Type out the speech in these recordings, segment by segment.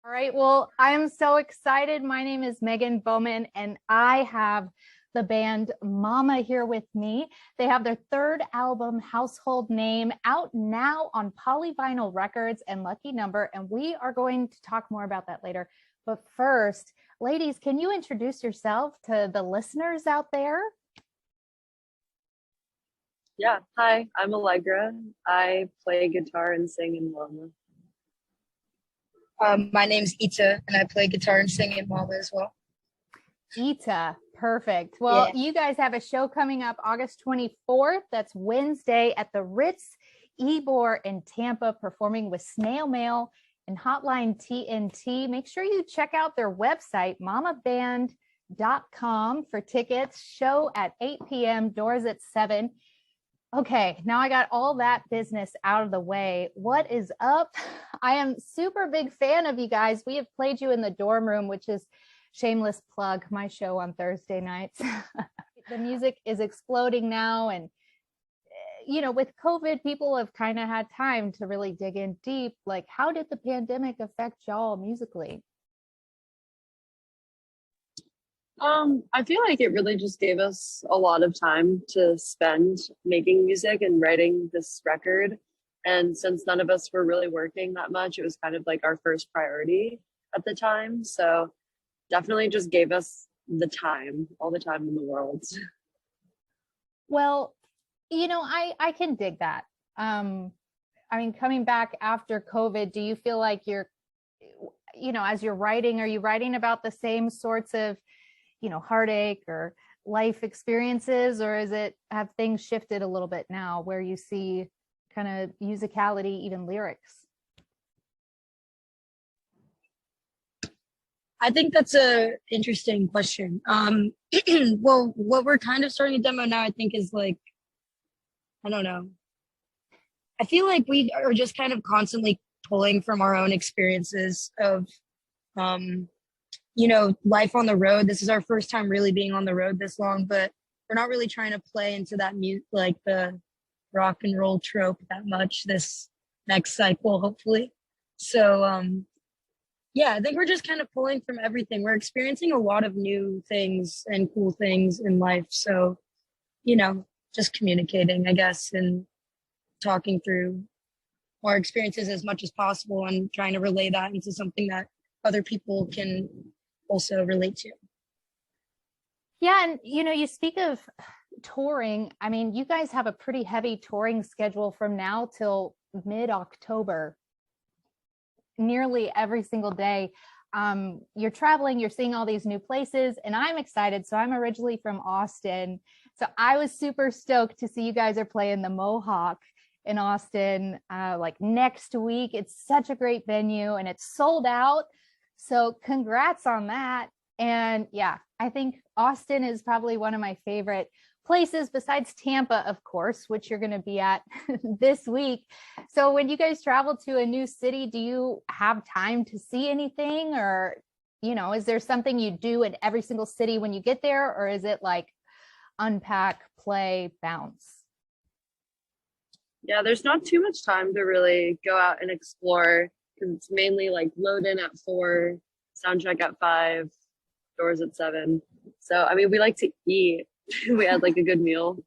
All right, well, I am so excited. My name is Meghan Bowman, and I have the band Momma here with me. They have their third album, Household Name, out now on Polyvinyl Records and Lucky Number, and we are going to talk more about that later. But first, ladies, can you introduce yourself to the listeners out there? Yeah, hi, I'm Allegra. I play guitar and sing in Momma. My name's Ita, and I play guitar and sing in Momma as well. Ita, perfect. Well, Yeah. you guys have a show coming up August 24th. That's Wednesday at the Ritz Ybor in Tampa, performing with Snail Mail and Hotline TNT. Make sure you check out their website, mommaband.com, for tickets. Show at 8 p.m., doors at 7. Okay, now I got all that business out of the way. What is up? I am super big fan of you guys. We have played you in the dorm room, which is shameless plug, my show on Thursday nights. The music is exploding now. And, you know, with COVID, people have kind of had time to really dig in deep. Like, how did the pandemic affect y'all musically? I feel like it really just gave us a lot of time to spend making music and writing this record. And since none of us were really working that much, it was kind of like our first priority at the time. So definitely just gave us the time, all the time in the world. Well, you know, I can dig that. I mean, coming back after COVID, do you feel like you're, you know, as you're writing, are you writing about the same sorts of, you know, heartache or life experiences, or have things shifted a little bit now where you see kind of musicality, even lyrics? I think that's a interesting question. Well, what we're kind of starting to demo now, I think, is like, I don't know. I feel like we are just kind of constantly pulling from our own experiences of, you know, life on the road. This is our first time really being on the road this long, but we're not really trying to play into that like the rock and roll trope that much this next cycle, hopefully. So, yeah, I think we're just kind of pulling from everything. We're experiencing a lot of new things and cool things in life. So, you know, just communicating, I guess, and talking through our experiences as much as possible and trying to relay that into something that other people can also relate to. Yeah, and you know, you speak of touring. I mean, you guys have a pretty heavy touring schedule from now till mid-October, nearly every single day. You're traveling, you're seeing all these new places, and I'm excited. So I'm originally from Austin. So I was super stoked to see you guys are playing the Mohawk in Austin like next week. It's such a great venue and it's sold out. So congrats on that. And yeah, I think Austin is probably one of my favorite places besides Tampa, of course, which you're going to be at this week. So when you guys travel to a new city, do you have time to see anything, or, you know, is there something you do in every single city when you get there, or is it like unpack, play, bounce? Yeah, there's not too much time to really go out and explore because it's mainly like load in at 4, sound check at 5, doors at 7. So, I mean, we like to eat. We had like a good meal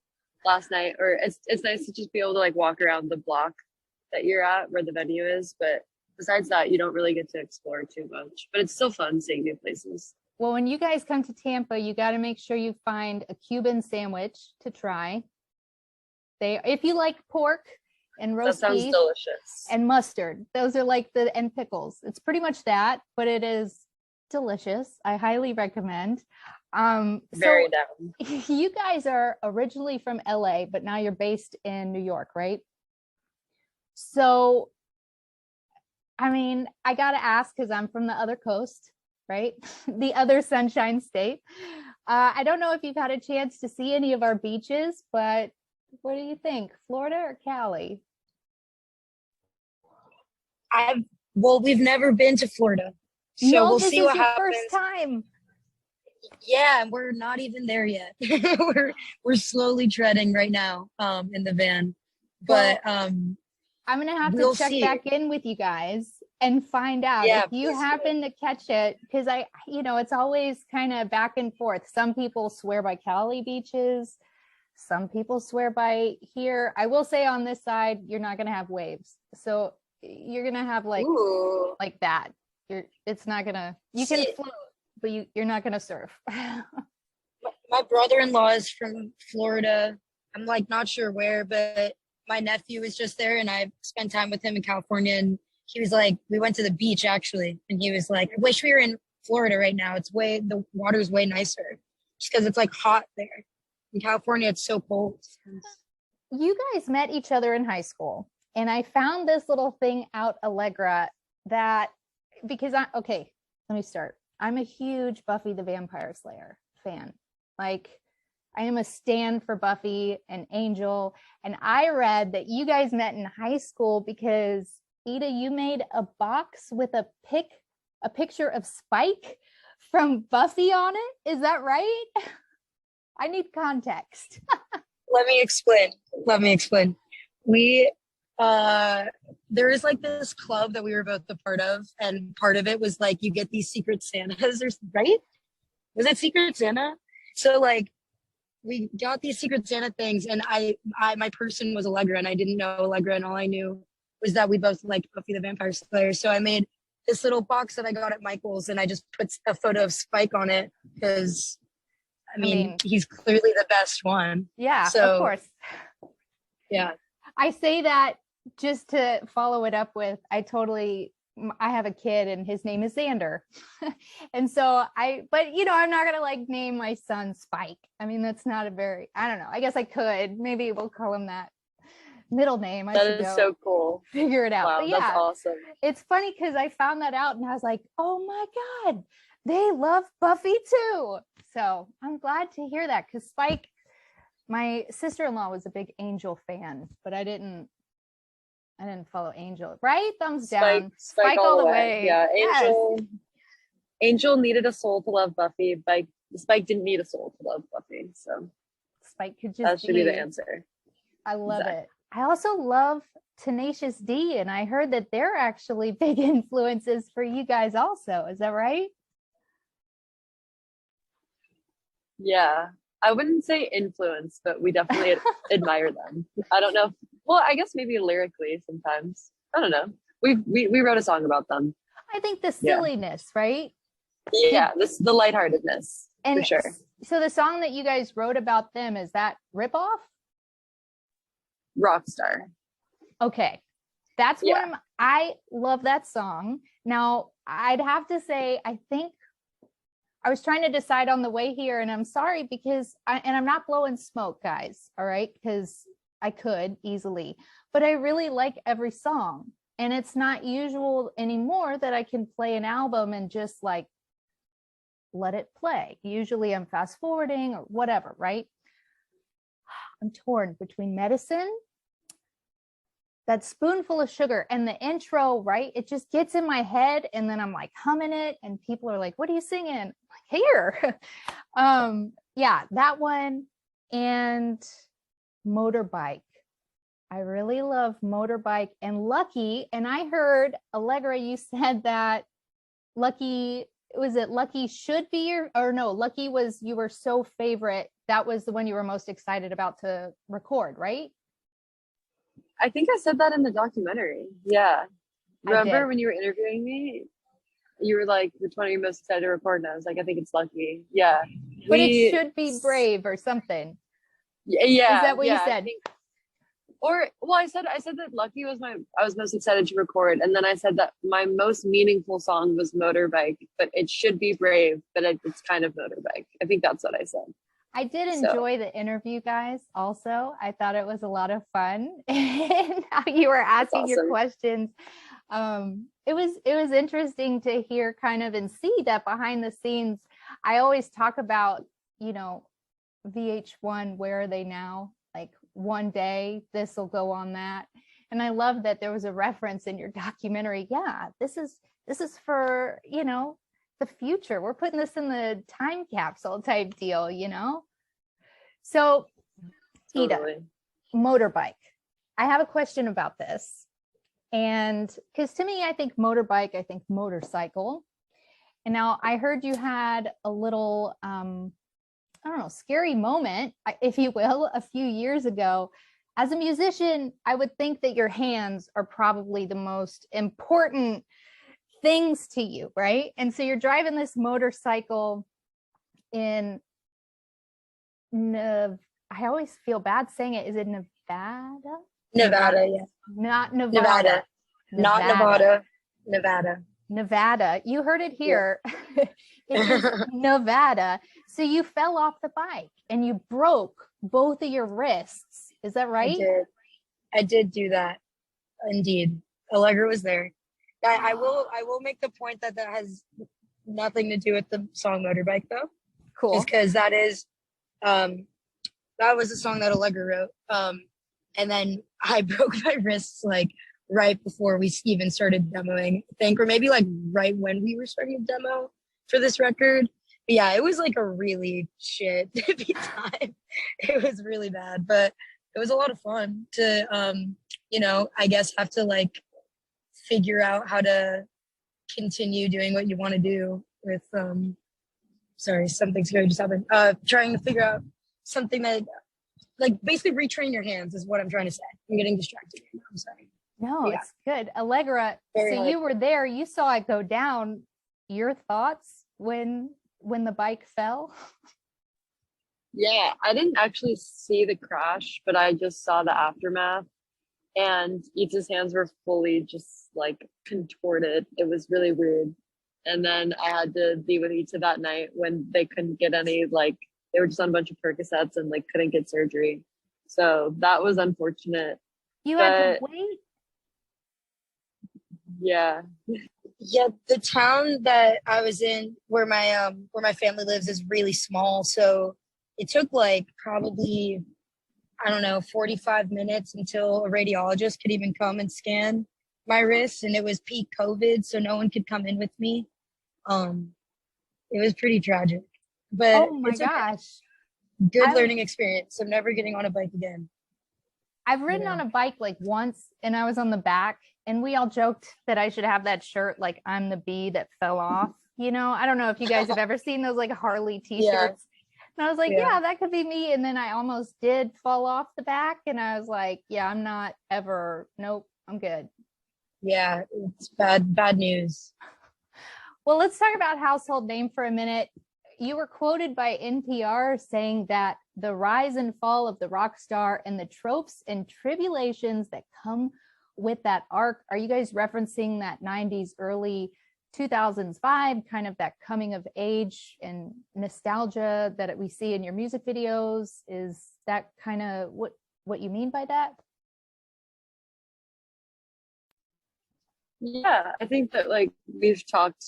last night, or it's nice to just be able to like walk around the block that you're at where the venue is. But besides that, you don't really get to explore too much, but it's still fun seeing new places. Well, when you guys come to Tampa, you got to make sure you find a Cuban sandwich to try. If you like pork and roast That sounds beef delicious. and mustard, those are like and pickles. It's pretty much that, but it is delicious. I highly recommend. Very down. You guys are originally from LA, but now you're based in New York, right? So, I mean, I gotta ask because I'm from the other coast, right? The other Sunshine State. I don't know if you've had a chance to see any of our beaches, but what do you think, Florida or Cali? Well, we've never been to Florida, so No, we'll this see is what your happens. first time. Yeah, we're not even there yet. we're slowly treading right now in the van, but I'm gonna have we'll to check see. back in with you guys and find out Yeah, if you please do. happen to catch it, because it's always kind of back and forth. Some people swear by Cali beaches, some people swear by here. I will say on this side, you're not going to have waves, so you're going to have like Ooh. that. It's not gonna, you can float, but you're not gonna surf. My brother-in-law is from Florida. I'm like not sure where, but my nephew was just there, and I spent time with him in California, and he was like, we went to the beach actually, and he was like, I wish we were in Florida right now. The water's way nicer, just because it's like hot there. In California, it's so cold. You guys met each other in high school, and I found this little thing out, Allegra, that because let me start. I'm a huge Buffy the Vampire Slayer fan. Like, I am a stan for Buffy and Angel. And I read that you guys met in high school because, Ida, you made a box with a picture of Spike from Buffy on it. Is that right? I need context. Let me explain. We there is like this club that we were both a part of, and part of it was like you get these secret Santas, right? Was it Secret Santa? So like we got these Secret Santa things, and I my person was Allegra, and I didn't know Allegra, and all I knew was that we both liked Buffy the Vampire Slayer. So I made this little box that I got at Michael's, and I just put a photo of Spike on it because I mean he's clearly the best one. Yeah, so, of course. Yeah. I say that just to follow it up with, I have a kid and his name is Xander. And so but I'm not going to like name my son Spike. I mean, that's not I don't know. I guess I could, maybe we'll call him that middle name. That is so cool. Figure it out. Wow, but yeah, that's awesome. It's funny because I found that out and I was like, oh my God, they love Buffy too. So I'm glad to hear that, because Spike, my sister-in-law was a big Angel fan, but I didn't follow Angel. Right? Thumbs down. Spike all the way. Yeah, Yes. Angel needed a soul to love Buffy. Spike didn't need a soul to love Buffy. So Spike could just that should be the answer. I love it. I also love Tenacious D, and I heard that they're actually big influences for you guys also. Is that right? Yeah. I wouldn't say influence, but we definitely admire them. I don't know. Well, I guess maybe lyrically sometimes. I don't know. We wrote a song about them. I think the silliness, right? Yeah, the lightheartedness, and for sure. So the song that you guys wrote about them, is that ripoff? Rockstar. Okay. That's one I love that song. Now, I'd have to say, I think I was trying to decide on the way here, and I'm sorry because I'm not blowing smoke, guys. All right. Because I could easily, but I really like every song, and it's not usual anymore that I can play an album and just like let it play. Usually I'm fast forwarding or whatever. Right. I'm torn between Medicine, that Spoonful of Sugar, and the intro, right? It just gets in my head, and then I'm like humming it, and people are like, what are you singing? I'm like, here. Yeah, that one, and Motorbike. I really love Motorbike and Lucky. And I heard, Allegra, you said that Lucky should be Lucky was, you were so favorite. That was the one you were most excited about to record, right? I think I said that in the documentary. Yeah. Remember when you were interviewing me? You were like, which one are you most excited to record? And I was like, I think it's Lucky. Yeah. But it should be Brave or something. Yeah. Is that what you said? I said that Lucky was I was most excited to record. And then I said that my most meaningful song was Motorbike, but it should be Brave, but it's kind of Motorbike. I think that's what I said. I did enjoy the interview, guys. Also, I thought it was a lot of fun and how you were asking your questions. It was interesting to hear kind of and see that behind the scenes. I always talk about, VH1, where are they now? Like one day this will go on that. And I love that there was a reference in your documentary. Yeah, this is for, the future. We're putting this in the time capsule type deal, So, Totally. Ida, Motorbike. I have a question about this. And because to me, I think motorbike, I think motorcycle. And now I heard you had a little, I don't know, scary moment, if you will, a few years ago. As a musician, I would think that your hands are probably the most important things to you, right? And so you're driving this motorcycle in I always feel bad saying it. Is it Nevada? Nevada, yeah. Not Nevada. Nevada. Not Nevada. Nevada. Nevada. You heard it here. It is Nevada. So you fell off the bike and you broke both of your wrists. Is that right? I did do that. Indeed. Allegra was there. I will make the point that has nothing to do with the song Motorbike though. Cool. Just because that was a song that Allegra wrote. And then I broke my wrists like right before we even started demoing, I think, or maybe like right when we were starting to demo for this record. But yeah, it was like a really shit time. It was really bad, but it was a lot of fun to, I guess have to like figure out how to continue doing what you want to do with, sorry, something scary just happened. Trying to figure out something that, like, basically retrain your hands is what I'm trying to say. I'm getting distracted. I'm sorry. No, yeah. It's good. Allegra, Very so hard. you were there, you saw it go down. Your thoughts when the bike fell? Yeah, I didn't actually see the crash, but I just saw the aftermath. And Ita's hands were fully just like contorted. It was really weird. And then I had to be with Ita that night when they couldn't get any, like, they were just on a bunch of Percocets and like couldn't get surgery. So that was unfortunate. You had to wait? Yeah. Yeah, the town that I was in, where my family lives, is really small. So it took like probably, I don't know, 45 minutes until a radiologist could even come and scan my wrist. And it was peak COVID, so no one could come in with me. It was pretty tragic. But Oh my it's okay. gosh. Good learning experience. I'm never getting on a bike again. I've ridden on a bike like once and I was on the back and we all joked that I should have that shirt, like I'm the bee that fell off. You know, I don't know if you guys have ever seen those like Harley t-shirts. Yeah. And I was like, yeah, that could be me. And then I almost did fall off the back and I was like, yeah, I'm not ever. Nope, I'm good. Yeah, it's bad news. Well, let's talk about household name for a minute. You were quoted by NPR saying that the rise and fall of the rock star and the tropes and tribulations that come with that arc. Are you guys referencing that 90s, early 2000s vibe, kind of that coming of age and nostalgia that we see in your music videos? Is that kind of what you mean by that? Yeah, I think that like we've talked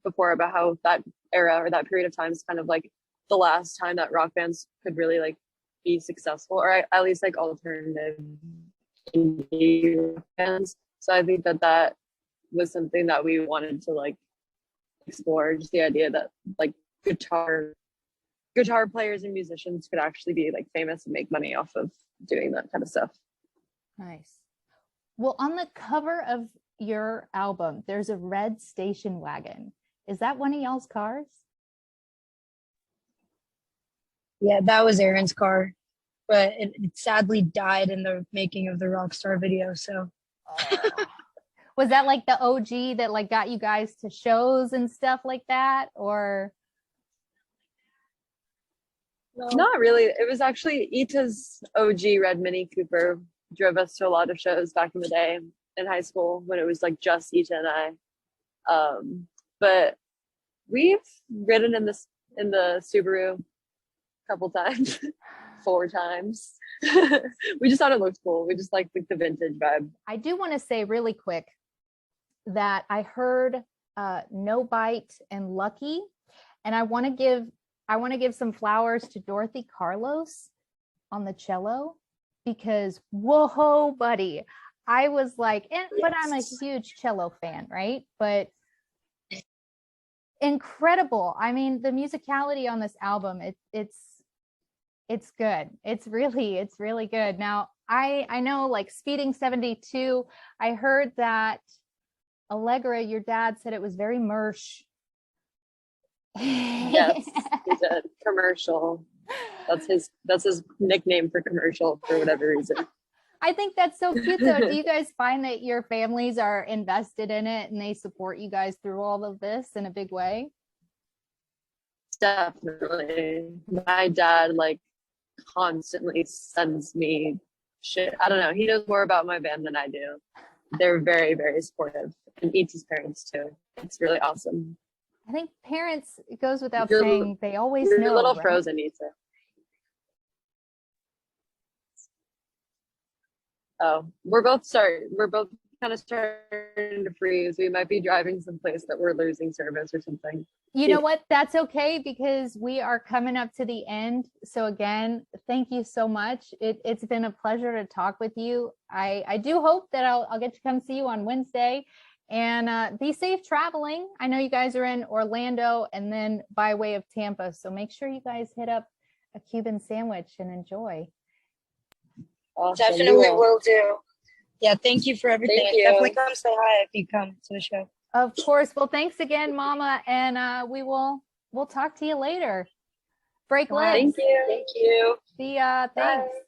before about how that era or that period of time is kind of like the last time that rock bands could really like be successful, or at least like alternative indie bands. So I think that was something that we wanted to like explore, just the idea that like guitar players and musicians could actually be like famous and make money off of doing that kind of stuff. Nice. Well, on the cover of your album, there's a red station wagon. Is that one of y'all's cars? Yeah, that was Aaron's car, but it sadly died in the making of the Rockstar video. So was that like the OG that like got you guys to shows and stuff like that, or? no. Not really. It was actually Ita's OG red Mini Cooper drove us to a lot of shows back in the day in high school when it was like just Ita and I. But we've ridden in the Subaru a couple times, 4 times. We just thought it looked cool. We just like the vintage vibe. I do want to say really quick that I heard No Bite and Lucky, and I want to give some flowers to Dorothy Carlos on the cello, because whoa, buddy. I was like, but I'm a huge cello fan, right? But incredible. I mean, the musicality on this album, it's good. It's really good. Now, I know, like Speeding 72, I heard that Allegra, your dad, said it was very mersh. Yes, he's a commercial. That's his nickname for commercial for whatever reason. I think that's so cute though. Do you guys find that your families are invested in it and they support you guys through all of this in a big way? Definitely. My dad like constantly sends me shit. I don't know. He knows more about my band than I do. They're very, very supportive, and Eats' parents too. It's really awesome. I think parents, it goes without You're- saying, they always You're know. a little right? frozen, Issa. Oh, we're both kind of starting to freeze. We might be driving someplace that we're losing service or something. You know what? That's okay because we are coming up to the end. So again, thank you so much. It's been a pleasure to talk with you. I do hope that I'll get to come see you on Wednesday, and be safe traveling. I know you guys are in Orlando and then by way of Tampa. So make sure you guys hit up a Cuban Sandwich and enjoy. Awesome. Definitely will do. Yeah, thank you for everything. Thank you. Definitely come say hi if you come to the show. Of course. Well, thanks again, Mama. And we'll talk to you later. Break legs. Thank you. Thank you. See ya. Thanks. Bye.